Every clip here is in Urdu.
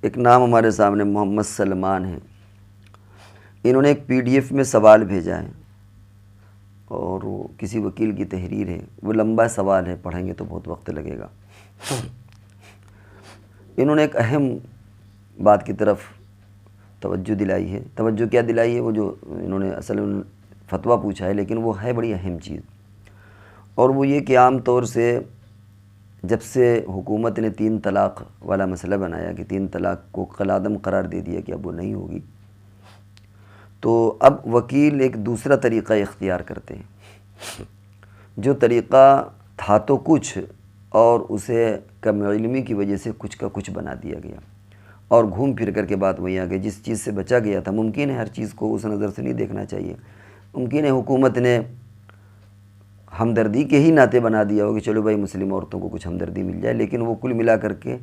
ایک نام ہمارے سامنے محمد سلمان ہیں، انہوں نے ایک PDF میں سوال بھیجا ہے، اور وہ کسی وکیل کی تحریر ہے، وہ لمبا سوال ہے، پڑھیں گے تو بہت وقت لگے گا۔ انہوں نے ایک اہم بات کی طرف توجہ دلائی ہے۔ توجہ کیا دلائی ہے؟ وہ جو انہوں نے اصل فتویٰ پوچھا ہے، لیکن وہ ہے بڑی اہم چیز، اور وہ یہ کہ عام طور سے جب سے حکومت نے 3 طلاق والا مسئلہ بنایا کہ 3 طلاق کو کالعدم قرار دے دیا کہ اب وہ نہیں ہوگی، تو اب وکیل ایک دوسرا طریقہ اختیار کرتے ہیں، جو طریقہ تھا تو کچھ، اور اسے کم علمی کی وجہ سے کچھ کا کچھ بنا دیا گیا، اور گھوم پھر کر کے بات وہیں آ گئی جس چیز سے بچا گیا تھا۔ ممکن ہے ہر چیز کو اس نظر سے نہیں دیکھنا چاہیے، ممکن ہے حکومت نے ہمدردی کے ہی ناطے بنا دیا ہو کہ چلو بھائی مسلم عورتوں کو کچھ ہمدردی مل جائے، لیکن وہ کل ملا کر کے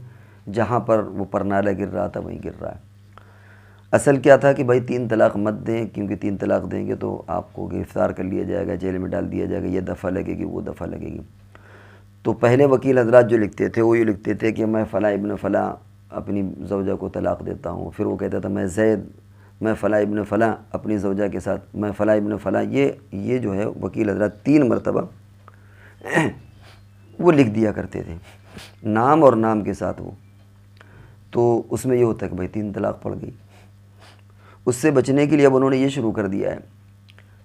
جہاں پر وہ پرنالہ گر رہا تھا وہیں گر رہا ہے۔ اصل کیا تھا کہ بھائی 3 طلاق مت دیں، کیونکہ 3 طلاق دیں گے تو آپ کو گرفتار کر لیا جائے گا، جیل میں ڈال دیا جائے گا، یہ دفعہ لگے گی، وہ دفعہ لگے گی۔ تو پہلے وکیل حضرات جو لکھتے تھے وہ یہ لکھتے تھے کہ میں فلاں ابن فلاں اپنی زوجہ کو طلاق دیتا ہوں، پھر وہ کہتا تھا میں زید، میں فلاں ابن فلاں اپنی زوجہ کے ساتھ، میں فلاں ابن فلاں، یہ جو ہے وکیل حضرات 3 مرتبہ وہ لکھ دیا کرتے تھے، نام اور نام کے ساتھ وہ۔ تو اس میں یہ ہوتا ہے کہ بھائی 3 طلاق پڑ گئی۔ اس سے بچنے کے لیے اب انہوں نے یہ شروع کر دیا ہے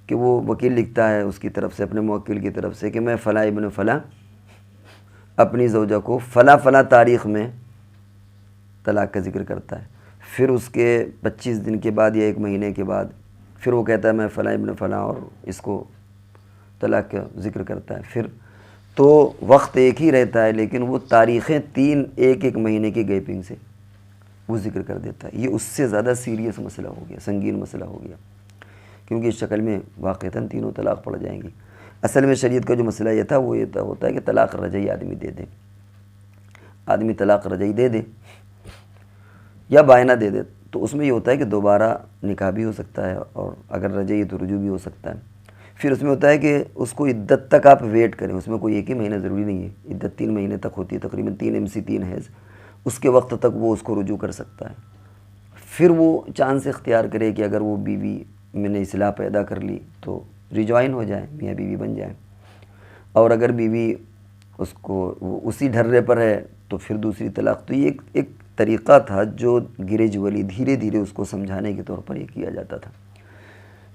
کہ وہ وکیل لکھتا ہے اس کی طرف سے، اپنے موکل کی طرف سے، کہ میں فلاں ابن فلاں اپنی زوجہ کو فلاں فلاں تاریخ میں طلاق کا ذکر کرتا ہے، پھر اس کے 25 دن کے بعد یا 1 مہینے کے بعد پھر وہ کہتا ہے میں فلاں ابن فلاں اور اس کو طلاق کا ذکر کرتا ہے، پھر تو وقت ایک ہی رہتا ہے لیکن وہ تاریخیں 3 ایک مہینے کی گیپنگ سے وہ ذکر کر دیتا ہے۔ یہ اس سے زیادہ سیریس مسئلہ ہو گیا، سنگین مسئلہ ہو گیا، کیونکہ اس شکل میں واقعتاً 3 طلاق پڑ جائیں گی۔ اصل میں شریعت کا جو مسئلہ یہ تھا وہ یہ ہوتا ہے کہ طلاق رجعی آدمی دے دے، آدمی طلاق رجعی دے دے یا بائنہ دے دے، تو اس میں یہ ہوتا ہے کہ دوبارہ نکاح بھی ہو سکتا ہے، اور اگر رجعی تو رجوع بھی ہو سکتا ہے۔ پھر اس میں ہوتا ہے کہ اس کو عدت تک آپ ویٹ کریں، اس میں کوئی 1 ہی مہینہ ضروری نہیں ہے، عدت 3 مہینے تک ہوتی ہے، تقریباً 3 MC 3 حیض، اس کے وقت تک وہ اس کو رجوع کر سکتا ہے۔ پھر وہ چانس اختیار کرے کہ اگر وہ بیوی میں نے اصلاح پیدا کر لی تو ریجوائن ہو جائے، میاں بیوی بن جائیں، اور اگر بیوی اس کو وہ اسی ڈھرے پر ہے تو پھر دوسری طلاق۔ تو یہ ایک طریقہ تھا جو گریجولی دھیرے دھیرے اس کو سمجھانے کے طور پر یہ کیا جاتا تھا۔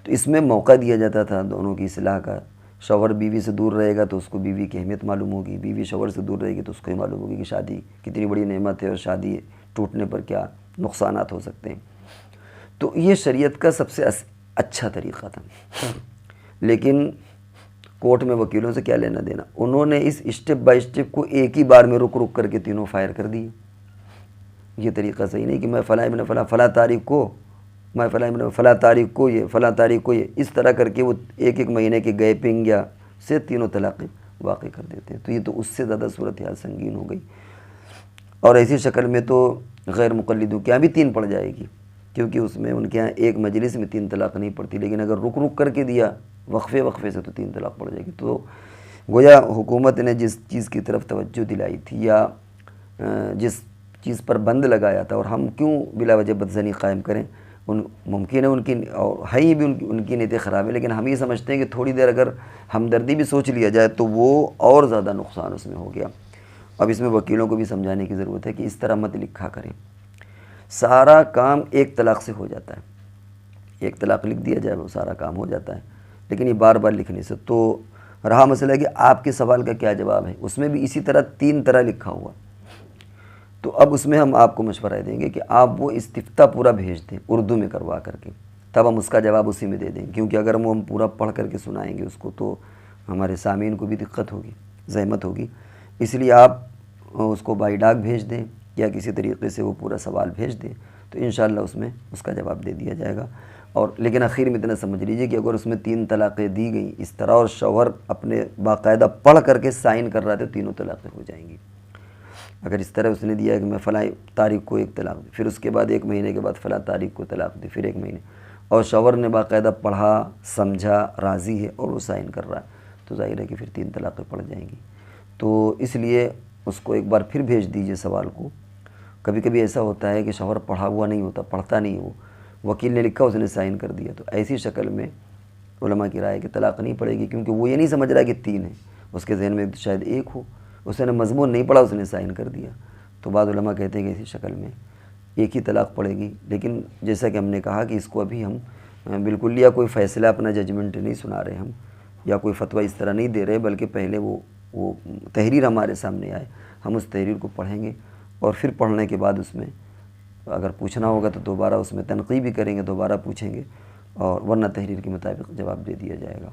تو اس میں موقع دیا جاتا تھا دونوں کی اصلاح کا۔ شوہر بیوی سے دور رہے گا تو اس کو بیوی کی اہمیت معلوم ہوگی، بیوی شوہر سے دور رہے گی تو اس کو یہ معلوم ہوگی کہ شادی کتنی بڑی نعمت ہے اور شادی ٹوٹنے پر کیا نقصانات ہو سکتے ہیں۔ تو یہ شریعت کا سب سے اچھا طریقہ تھا، لیکن کورٹ میں وکیلوں سے کیا لینا دینا، انہوں نے اس اسٹیپ بائی اسٹیپ کو ایک ہی بار میں رک رک کر کے تینوں فائر کر دیے۔ یہ طریقہ صحیح نہیں کہ میں فلاں ابن فلاں فلاں تاریخ کو، میں فلاں ابن فلاں تاریخ کو یہ، فلاں تاریخ کو یہ، اس طرح کر کے وہ 1 مہینے کے گیپنگ یا سے 3 طلاقیں واقع کر دیتے ہیں۔ تو یہ تو اس سے زیادہ صورتحال سنگین ہو گئی، اور ایسی شکل میں تو غیر مقلدوں کے یہاں بھی 3 پڑ جائے گی، کیونکہ اس میں ان کے یہاں ایک مجلس میں 3 طلاق نہیں پڑتی، لیکن اگر رک رک کر کے دیا وقفے سے تو 3 طلاق پڑ جائے گی۔ تو گویا حکومت نے جس چیز کی طرف توجہ دلائی تھی یا جس چیز پر بند لگایا تھا، اور ہم کیوں بلا وجہ بدزنی قائم کریں، ممکن ہے ان کی اور ہے ہی بھی ان کی نیتیں خراب ہے، لیکن ہم یہ سمجھتے ہیں کہ تھوڑی دیر اگر ہمدردی بھی سوچ لیا جائے تو وہ اور زیادہ نقصان اس میں ہو گیا۔ اب اس میں وکیلوں کو بھی سمجھانے کی ضرورت ہے کہ اس طرح مت لکھا کریں۔ سارا کام 1 طلاق سے ہو جاتا ہے، 1 طلاق لکھ دیا جائے وہ سارا کام ہو جاتا ہے، لیکن یہ بار بار لکھنے سے تو رہا مسئلہ ہے کہ آپ کے سوال کا کیا جواب ہے۔ اس میں بھی اسی طرح 3 طرح لکھا ہوا، تو اب اس میں ہم آپ کو مشورہ دیں گے کہ آپ وہ استفتاء پورا بھیج دیں اردو میں کروا کر کے، تب ہم اس کا جواب اسی میں دے دیں، کیونکہ اگر ہم پورا پڑھ کر کے سنائیں گے اس کو تو ہمارے سامعین کو بھی دقت ہوگی، زحمت ہوگی۔ اس لیے آپ اس کو بائی ڈاک بھیج دیں یا کسی طریقے سے وہ پورا سوال بھیج دیں، تو انشاءاللہ اس میں اس کا جواب دے دیا جائے گا۔ اور لیکن آخر میں اتنا سمجھ لیجئے کہ اگر اس میں 3 طلاقیں دی گئیں اس طرح اور شوہر اپنے باقاعدہ پڑھ کر کے سائن کر رہا تھا، 3 طلاقیں ہو جائیں گی۔ اگر اس طرح اس نے دیا کہ میں فلاں تاریخ کو 1 طلاق دی، پھر اس کے بعد 1 مہینے کے بعد فلاں تاریخ کو طلاق دی، پھر 1 مہینے، اور شوہر نے باقاعدہ پڑھا، سمجھا، راضی ہے اور وہ سائن کر رہا ہے، تو ظاہر ہے کہ پھر 3 طلاقیں پڑ جائیں گی۔ تو اس لیے اس کو ایک بار پھر بھیج دیجئے سوال کو، کبھی کبھی ایسا ہوتا ہے کہ شوہر پڑھا ہوا نہیں ہوتا، پڑھتا نہیں، وہ وکیل نے لکھا اس نے سائن کر دیا، تو ایسی شکل میں علماء کی رائے کہ طلاق نہیں پڑے گی، کیونکہ وہ یہ نہیں سمجھ رہا کہ 3 ہیں، اس کے ذہن میں شاید 1 ہو، اس نے مضمون نہیں پڑھا، اس نے سائن کر دیا۔ تو بعض علماء کہتے ہیں کہ اسی شکل میں ایک ہی طلاق پڑے گی، لیکن جیسا کہ ہم نے کہا کہ اس کو ابھی ہم بالکل یا کوئی فیصلہ اپنا ججمنٹ نہیں سنا رہے ہم، یا کوئی فتویٰ اس طرح نہیں دے رہے، بلکہ پہلے وہ تحریر ہمارے سامنے آئے، ہم اس تحریر کو پڑھیں گے، اور پھر پڑھنے کے بعد اس میں اگر پوچھنا ہوگا تو دوبارہ اس میں تنقید بھی کریں گے، دوبارہ پوچھیں گے، اور ورنہ تحریر کے مطابق جواب دے دیا جائے گا۔